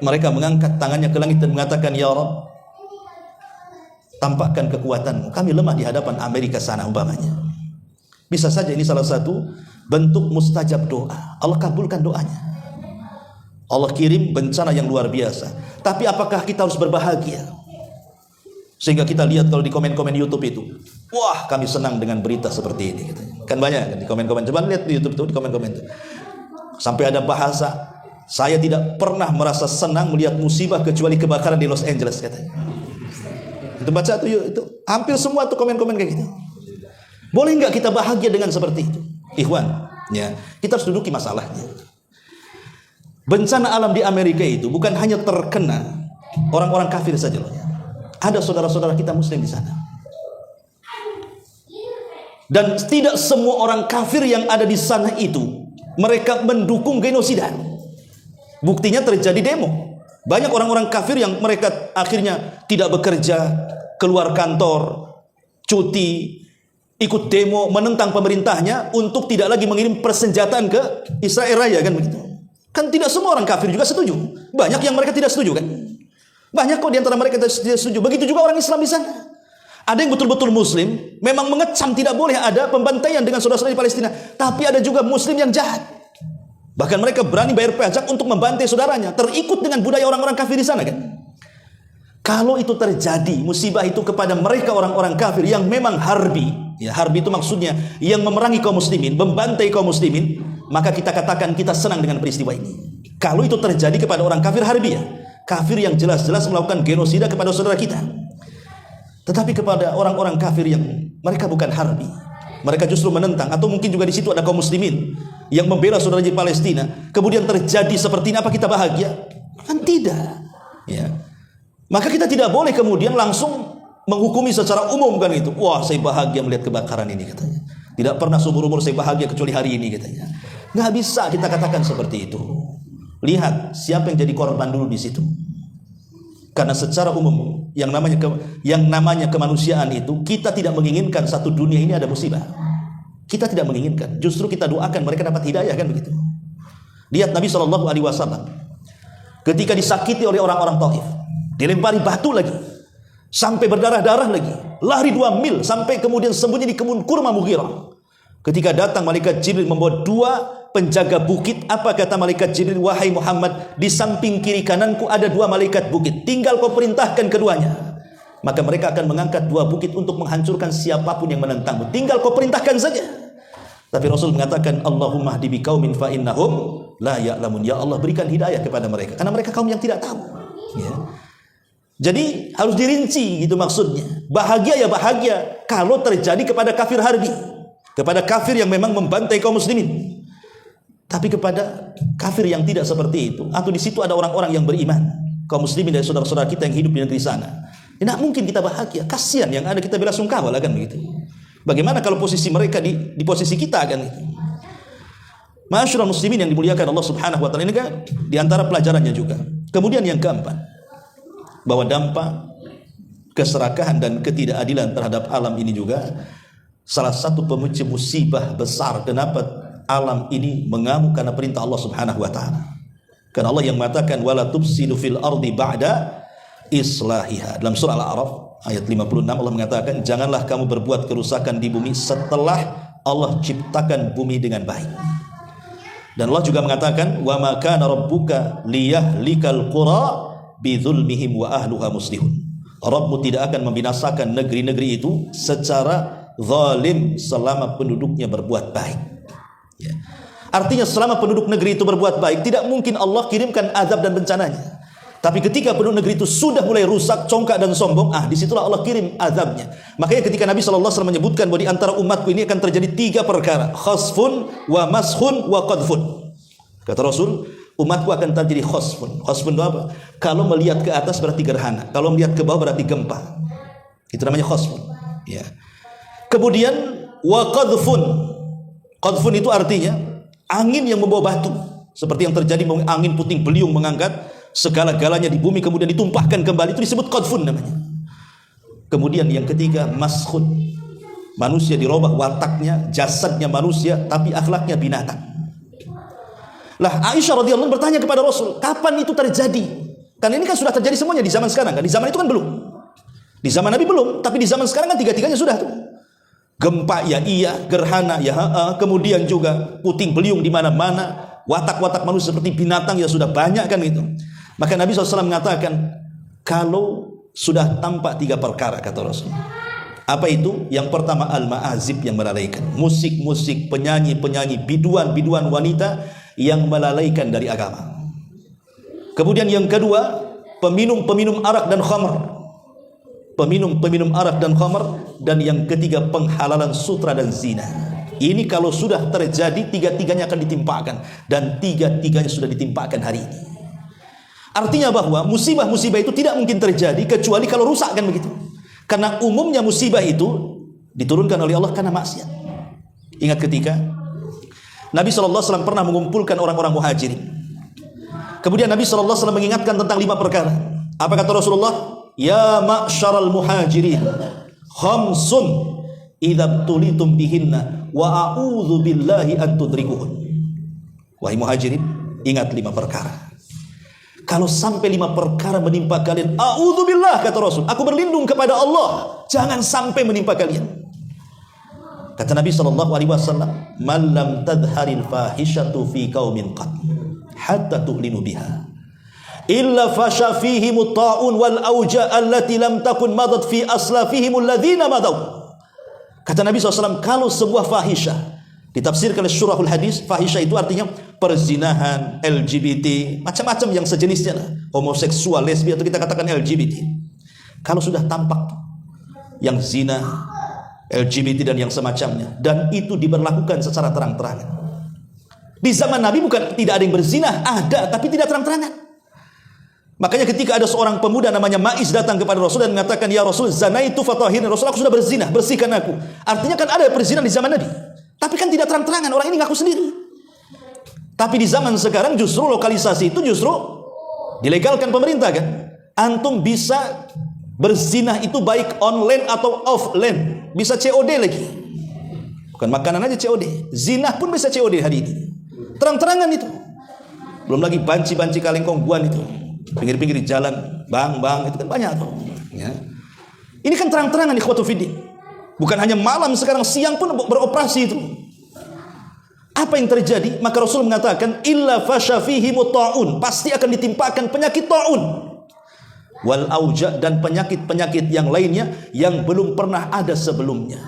mereka mengangkat tangannya ke langit dan mengatakan, Ya Rabb, tampakkan kekuatanmu, kami lemah di hadapan Amerika sana umpamanya. Bisa saja ini salah satu bentuk mustajab doa. Allah kabulkan doanya. Allah kirim bencana yang luar biasa. Tapi apakah kita harus berbahagia? Sehingga kita lihat kalau di komen-komen YouTube itu, wah kami senang dengan berita seperti ini. Kan banyak di komen-komen. Coba lihat di YouTube itu, di komen-komen itu. Sampai ada bahasa, saya tidak pernah merasa senang melihat musibah kecuali kebakaran di Los Angeles katanya. Itu baca itu hampir semua tuh komen-komen kayak gitu. Boleh nggak kita bahagia dengan seperti itu? Ikhwan, ya, kita harus duduki masalahnya. Bencana alam di Amerika itu bukan hanya terkena orang-orang kafir saja loh. Ada saudara-saudara kita muslim di sana. Dan tidak semua orang kafir yang ada di sana itu mereka mendukung genosida. Buktinya terjadi demo. Banyak orang-orang kafir yang mereka akhirnya tidak bekerja, keluar kantor, cuti, ikut demo menentang pemerintahnya untuk tidak lagi mengirim persenjataan ke Israel Raya, kan begitu. Kan tidak semua orang kafir juga setuju. Banyak yang mereka tidak setuju, kan? Banyak kok di antara mereka tidak setuju. Begitu juga orang Islam di sana. Ada yang betul-betul muslim, memang mengecam tidak boleh ada pembantaian dengan saudara-saudara di Palestina. Tapi ada juga muslim yang jahat. Bahkan mereka berani bayar pajak untuk membantai saudaranya. Terikut dengan budaya orang-orang kafir di sana, kan? Kalau itu terjadi, musibah itu kepada mereka orang-orang kafir yang memang harbi. Ya, harbi itu maksudnya yang memerangi kaum muslimin, membantai kaum muslimin. Maka kita katakan kita senang dengan peristiwa ini. Kalau itu terjadi kepada orang kafir harbi, ya, kafir yang jelas-jelas melakukan genosida kepada saudara kita. Tetapi kepada orang-orang kafir yang mereka bukan harbi, mereka justru menentang, atau mungkin juga di situ ada kaum muslimin yang membela saudara di Palestina, kemudian terjadi seperti ini, apa kita bahagia? Kan tidak. Ya. Maka kita tidak boleh kemudian langsung menghukumi secara umum, kan itu. Wah, saya bahagia melihat kebakaran ini, katanya. Tidak pernah seumur-umur saya bahagia kecuali hari ini, katanya. Nggak bisa kita katakan seperti itu. Lihat siapa yang jadi korban dulu di situ. Karena secara umum yang namanya kemanusiaan itu, kita tidak menginginkan satu dunia ini ada musibah. Kita tidak menginginkan. Justru kita doakan mereka dapat hidayah, kan begitu. Lihat Nabi SAW ketika disakiti oleh orang-orang Taif, dilempari batu lagi, sampai berdarah-darah lagi, lari 2 mil sampai kemudian sembunyi di kebun kurma Mughirah. Ketika datang malaikat Jibril membawa 2 penjaga bukit, apa kata malaikat Jibril? Wahai Muhammad, di samping kiri kananku ada 2 malaikat bukit, tinggal kau perintahkan keduanya, maka mereka akan mengangkat 2 bukit untuk menghancurkan siapapun yang menentangmu. Tinggal kau perintahkan saja. Tapi Rasul mengatakan, Allahumma hdi biqaumin fa innahum la ya'lamun. Ya Allah, berikan hidayah kepada mereka, karena mereka kaum yang tidak tahu. Ya. Jadi harus dirinci, gitu maksudnya. Bahagia ya bahagia kalau terjadi kepada kafir harbi, kepada kafir yang memang membantai kaum muslimin. Tapi kepada kafir yang tidak seperti itu, atau di situ ada orang-orang yang beriman, kaum muslimin dari saudara-saudara kita yang hidup di negeri sana, tidak mungkin kita bahagia. Kasihan, yang ada kita bela sungkawa, kan begitu. Bagaimana kalau posisi mereka di posisi kita, kan gitu. Ma'asyiral muslimin yang dimuliakan Allah Subhanahu wa taala, ini kan di antara pelajarannya juga. Kemudian yang keempat, bahwa dampak keserakahan dan ketidakadilan terhadap alam ini juga salah satu pemicu musibah besar. Kenapa alam ini mengamuk? Karena perintah Allah Subhanahu wa taala. Karena Allah yang mengatakan wala tufsidu fil ardi ba'da islahiha. Dalam surah Al-A'raf ayat 56 Allah mengatakan, janganlah kamu berbuat kerusakan di bumi setelah Allah ciptakan bumi dengan baik. Dan Allah juga mengatakan wa ma kana rabbuka liyahlikal qura bidzulmihim wa ahluha muslihun. Rabbmu tidak akan membinasakan negeri-negeri itu secara zalim selama penduduknya berbuat baik. Ya. Artinya selama penduduk negeri itu berbuat baik, tidak mungkin Allah kirimkan azab dan bencananya. Tapi ketika penduduk negeri itu sudah mulai rusak, congkak dan sombong, disitulah Allah kirim azabnya. Makanya ketika Nabi SAW menyebutkan bahwa di antara umatku ini akan terjadi 3 perkara, khasfun wa mashun wa qadfun. Kata Rasul, umatku akan terjadi khasfun. Khasfun itu apa? Kalau melihat ke atas berarti gerhana, kalau melihat ke bawah berarti gempa. Itu namanya khasfun. Ya. Kemudian wa qadfun. Qadfun itu artinya angin yang membawa batu, seperti yang terjadi angin puting beliung mengangkat segala-galanya di bumi kemudian ditumpahkan kembali, itu disebut qadfun namanya. Kemudian yang ketiga maskhun, manusia dirubah wataknya, jasadnya manusia tapi akhlaknya binatang. Lah Aisyah radhiyallahu anha bertanya kepada Rasul, kapan itu terjadi? Karena ini kan sudah terjadi semuanya di zaman sekarang kan, di zaman itu kan belum, di zaman Nabi belum, tapi di zaman sekarang kan tiga-tiganya sudah tuh. Gempa ya iya, gerhana ya kemudian juga puting beliung di mana-mana, watak-watak manusia seperti binatang ya sudah banyak kan itu. Maka Nabi SAW mengatakan, kalau sudah tampak 3 perkara, kata Rasul. Apa itu? Yang pertama al-ma'azib yang melalaikan, musik-musik, penyanyi-penyanyi, biduan-biduan wanita yang melalaikan dari agama. Kemudian yang kedua, peminum-peminum arak dan khamr. Peminum-peminum arak dan khamr. Dan yang ketiga penghalalan sutra dan zina. Ini kalau sudah terjadi, 3-tiganya akan ditimpakan, dan 3-tiganya sudah ditimpakan hari ini. Artinya bahwa musibah-musibah itu tidak mungkin terjadi kecuali kalau rusak kan begitu. Karena umumnya musibah itu diturunkan oleh Allah karena maksiat. Ingat ketika Nabi SAW pernah mengumpulkan orang-orang muhajirin. Kemudian Nabi SAW mengingatkan tentang 5 perkara. Apa kata Rasulullah? Ya ma'syaral muhajirin, khamsun idza tulitum bihinna wa a'udzu billahi an tudrikuhun. Wahai muhajirin, ingat 5 perkara. Kalau sampai 5 perkara menimpa kalian, a'udzubillah, kata Rasul, aku berlindung kepada Allah, jangan sampai menimpa kalian. Kata Nabi SAW, man lam tadharil fahishatu fi qaumin qad hatta tu'linu biha illa fasha fihim at-ta'un wal auja allati lam takun madat fi aslafihim alladhina madaw. Kata Nabi SAW, kalau sebuah fahisyah, ditafsirkan oleh syurahul hadis, fahisyah itu artinya perzinahan, LGBT, macam-macam yang sejenisnya lah, homoseksual, lesbi, atau kita katakan LGBT. Kalau sudah tampak yang zina, LGBT dan yang semacamnya, dan itu diberlakukan secara terang-terangan. Di zaman Nabi bukan tidak ada yang berzina, ada, tapi tidak terang-terangan. Makanya ketika ada seorang pemuda namanya Ma'iz datang kepada Rasul dan mengatakan, ya Rasul, zanaitu fatahirni, Rasul, aku sudah berzina, bersihkan aku. Artinya kan ada perzinahan di zaman Nabi, tapi kan tidak terang-terangan, orang ini ngaku sendiri. Tapi di zaman sekarang justru lokalisasi itu justru dilegalkan pemerintah kan. Antum bisa berzina itu baik online atau offline, bisa COD lagi. Bukan makanan aja COD, zina pun bisa COD hari ini. Terang-terangan itu. Belum lagi banci-banci kalengkongguan itu, pinggir-pinggir jalan, bang, itu kan banyak tuh. Ya. Ini kan terang-terangan ikhwatu fiddin. Bukan hanya malam, sekarang siang pun beroperasi itu. Apa yang terjadi? Maka Rasul mengatakan, illa fasha fihim ta'un, pasti akan ditimpakan penyakit ta'un, wal auja, dan penyakit-penyakit yang lainnya yang belum pernah ada sebelumnya.